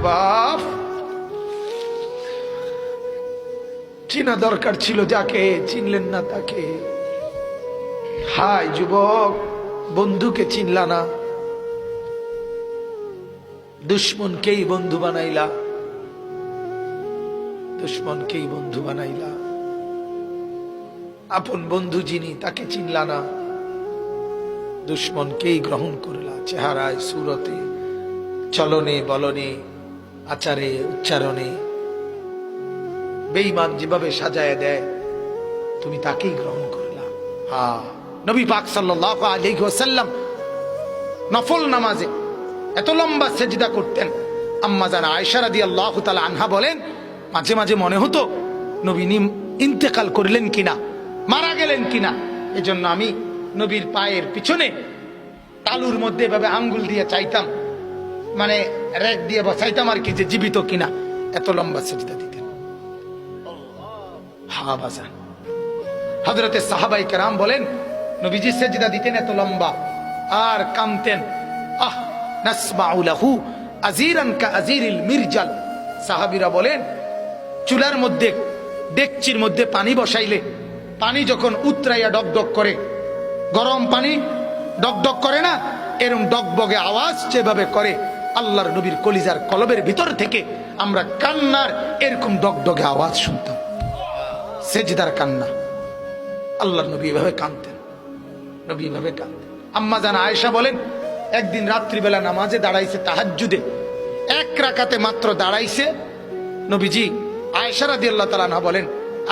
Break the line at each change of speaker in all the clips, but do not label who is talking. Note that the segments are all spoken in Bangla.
বাপ, চিনা দরকার ছিল যাকে, চিনলেন না তাকে। হায় যুবক, বন্ধুকে চিনলা না, দুশ্মনকেই বন্ধু বানাইলা, দুশ্মনকেই বন্ধু বানাইলা। আপন বন্ধু যিনি তাকে চিনলা না, দুশ্মনকেই গ্রহণ করলা। চেহারায়, সুরতে, চলনে বলনে, আচারে উচ্চারণে বেঈমান যেভাবে সাজায় দেয়, তুমি তাকেই গ্রহণ করলা। নবী পাক সাল্লাল্লাহু আলাইহি ওয়াসাল্লাম নফল নামাজে এত লম্বা সেজদা করতেন। আম্মা জান আয়েশা রাদিয়াল্লাহু তাআলা আনহা বলেন, মাঝে মাঝে মনে হতো নবী ইন্তেকাল করলেন কিনা, মারা গেলেন কিনা। এজন্য আমি নবীর পায়ের পিছনে তালুর মধ্যে এভাবে আঙ্গুল দিয়ে চাইতাম, মানে রেক দিয়ে বসাইতাম আর কি, যে জীবিত কিনা। এত লম্বা সেজদা দিতেন। বাজান, হযরতে সাহাবায়ে কেরাম বলেন, নবীজি সেজদা দিতেন এত লম্বা আর কাঁদতেন। নাসমাউ লাহু আজিরান কাআজিরিল মিরজাল। সাহাবীরা বলেন, চুলার মধ্যে, ডেকচির মধ্যে পানি বসাইলে পানি যখন উতরাইয়া ডকডক করে, গরম পানি ডকডক করে না, এরকম ডগবগে আওয়াজ যেভাবে করে, আল্লাহর নবীর কলিজার কলবের ভিতর থেকে আমরা কান্নার এরকম ডগডগে আওয়াজ শুনতাম। সেজদার কান্না। আল্লাহর নবী এভাবে কাঁদতেন, নবী এভাবে কাঁদতেন। আম্মা জান আয়েশা বলেন, একদিন রাত্রিবেলা নামাজে দাঁড়াইছে, তাহাজ্জুদে এক রাকাতে মাত্র দাঁড়াইছে নবীজি। আয়েশা রাদিয়াল্লাহু তাআলা আনহা বলেন,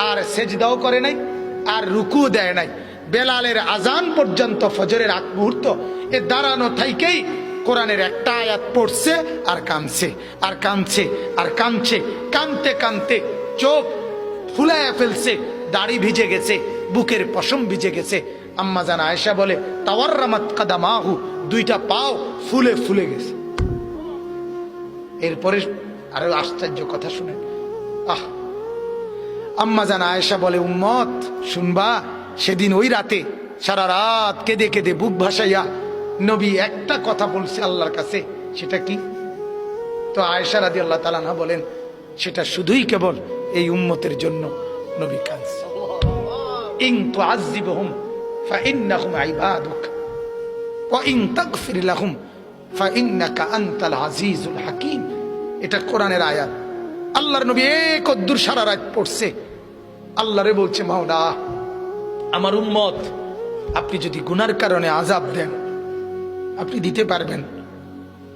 আর সেজদাও করে নাই, আর রুকুও দেয় নাই। বেলালের আজান পর্যন্ত, ফজরের আগ মুহূর্ত, এ দাঁড়ানো থাইকেই কোরআনের একটা আয়াত পড়ছে আর কাঁদছে, আর কাঁদছে, আর কাঁদছে। কাঁদতে কাঁদতে চোখ ফুলায় ফেলছে, দাড়ি ভিজে গেছে, বুকের পশম ভিজে গেছে। আম্মা জান আয়েশা বলে, তাওয়াররামাত কাদামাহু, দুইটা পাও ফুলে ফুলে গেছে। এরপরে আরো আশ্চর্য কথা শুনেন। আম্মা জান আয়েশা বলে, উম্মত শুনবা, সেদিন ওই রাতে সারা রাত কেঁদে কেঁদে বুক ভাসাইয়া নবী একটা কথা বলছে আল্লাহর কাছে। সেটা কি? তো আয়েশা রাদিয়াল্লাহু তাআলা আনহা বলেন, সেটা শুধুই কেবল এই উম্মতের জন্য নবী কাঁদছে। ইন তুআযিবহুম ফাইন্নাহুম ইবাদুক ওয়া ইন তাগফির লাহুম ফাইন্নাকা আনতাল আজিজুল হাকীম। এটা কোরআনের আয়াত। আল্লাহর নবী কদ্দুর সারা রাত পড়ছে, আল্লাহরে বলছে, মাওলা আমার উম্মত, আপনি যদি গুনার কারণে আযাব দেন, আপনি দিতে পারবেন।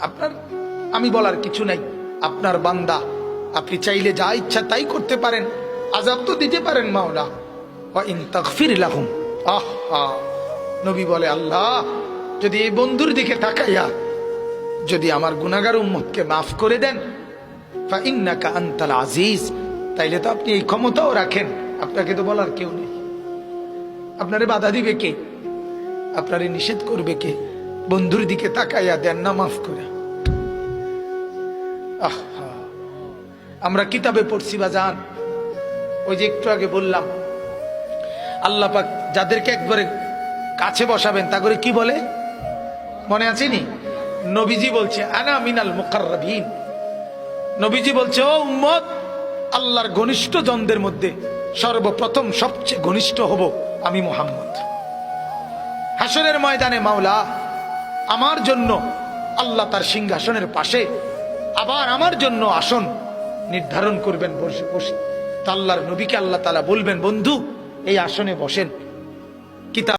আপনার, আমি বলার কিছু নাই, আপনার বান্দা, আপনি চাইলে যা ইচ্ছা তাই করতে পারেন, আযাব তো দিতে পারেন মাওলা। ওয়া ইন তাগফির লাহুম, নবী বলে, আল্লাহ যদি এই বন্ধুর দিকে তাকাইয়া যদি আমার গুনাহগার উম্মতকে মাফ করে দেন, ফাইন্নাকা আনতাল আজিজ, তাইলে তো আপনি এই ক্ষমতাও রাখেন, আপনাকে তো বলার কেউ নেই। আপনারে বাধা দিবে কে? আপনারে নিষেধ করবে কে? বন্ধুর দিকে তাকাইয়া দেন না মাফ করে। আমরা কিতাবে পড়ছি বাজান, ওই যে একটু আগে বললাম, আল্লাহ পাক যাদেরকে একবারে কাছে বসাবেন তা করে কি বলে, মনে আছে নি? নবীজি বলছে, আনা মিনাল মুকাররাবিন। নবীজি বলছে, ও উম্মত, আল্লাহর ঘনিষ্ঠ জনদের মধ্যে সর্বপ্রথম সবচেয়ে ঘনিষ্ঠ হব আমি মুহাম্মদ। হাসরের ময়দানে মাওলা আমার জন্য, আল্লাহ তার সিংহাসনের পাশে আবার আমার জন্য আসন নির্ধারণ করবেন বসে বসে। তা আল্লাহর নবীকে আল্লাহ তাআলা বলবেন, বন্ধু এই আসনে বসেন। কিতাব